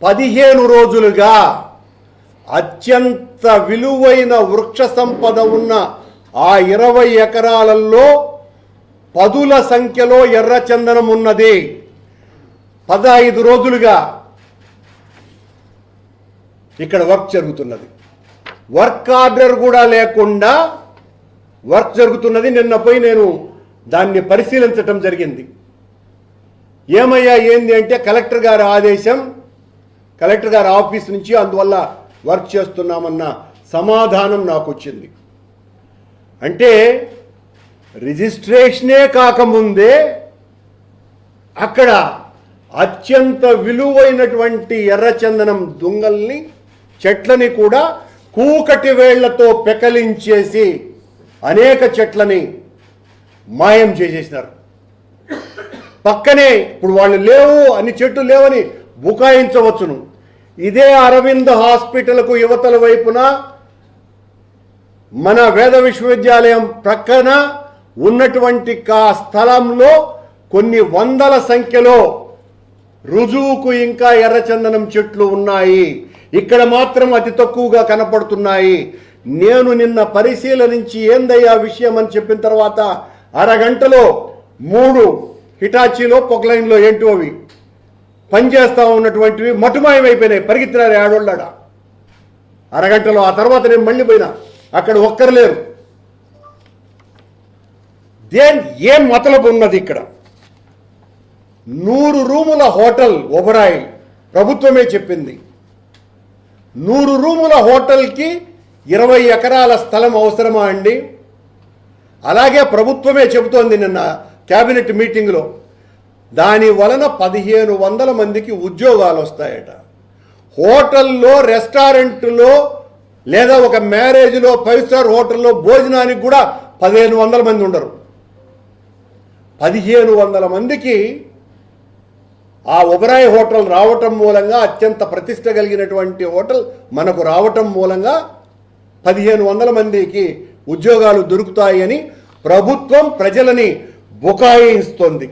15 రోజులుగా అత్యంత విలువైన వృక్ష సంపద ఉన్న ఆ 20 ఎకరాలలో పదుల సంఖ్యలో ఎర్రచందనం ఉన్నది. 15 రోజులుగా ఇక్కడ వర్క్ జరుగుతున్నది. వర్క్ ఆర్డర్ కూడా లేకుండా వర్క్ జరుగుతున్నది. నిన్న పోయి నేను దాన్ని పరిశీలించటం జరిగింది. ఏమయ్యా ఏంది అంటే కలెక్టర్ గారి ఆదేశం, కలెక్టర్ గారి ఆఫీస్ నుంచి, అందువల్ల వర్క్ చేస్తున్నామన్న సమాధానం నాకు వచ్చింది. అంటే రిజిస్ట్రేషనే కాకముందే అక్కడ అత్యంత విలువైనటువంటి ఎర్రచందనం దుంగల్ని, చెట్లని కూడా కూకటి వేళ్లతో పెకలించేసి అనేక చెట్లని మాయం చేసేసినారు. పక్కనే ఇప్పుడు వాళ్ళు లేవు అని, చెట్టు లేవని బుకాయించవచ్చును. ఇదే అరవింద్ హాస్పిటల్కు యువతల వైపున మన వేద విశ్వవిద్యాలయం ప్రక్కన ఉన్నటువంటి స్థలంలో కొన్ని వందల సంఖ్యలో రుజువుకు ఇంకా ఎర్రచందనం చెట్లు ఉన్నాయి. ఇక్కడ మాత్రం అతి తక్కువగా కనపడుతున్నాయి. నేను నిన్న పరిశీలనించి ఏందయ్యా విషయం అని చెప్పిన తర్వాత అరగంటలో 3 హిటాచీలో పొక్లైన్లో ఏంటో అవి పనిచేస్తూ ఉన్నటువంటివి మటుమాయమైపోయినాయి. పరిగెత్తినారు ఆడోళ్ళాడ అరగంటలో. ఆ తర్వాత నేను మళ్ళీ పోయినా, అక్కడ ఒక్కరు లేరు. ఏం మతలబు ఉన్నది ఇక్కడ? 100 రూముల హోటల్ ఒబరాయి ప్రభుత్వమే చెప్పింది. 100 రూముల హోటల్కి 20 ఎకరాల స్థలం అవసరమా అండి? అలాగే ప్రభుత్వమే చెబుతోంది నిన్న క్యాబినెట్ మీటింగ్లో. దాని వలన 1500 మందికి ఉద్యోగాలు వస్తాయట. హోటల్లో, రెస్టారెంట్లో లేదా ఒక మ్యారేజ్లో, 5 స్టార్ హోటల్లో భోజనానికి కూడా 1500 మంది ఉండరు. 1500 మందికి ఆ ఒబరాయ్ హోటల్ రావటం మూలంగా, అత్యంత ప్రతిష్ట కలిగినటువంటి హోటల్ మనకు రావటం మూలంగా 1500 మందికి ఉద్యోగాలు దొరుకుతాయని ప్రభుత్వం ప్రజలని బుకాయిస్తుంది.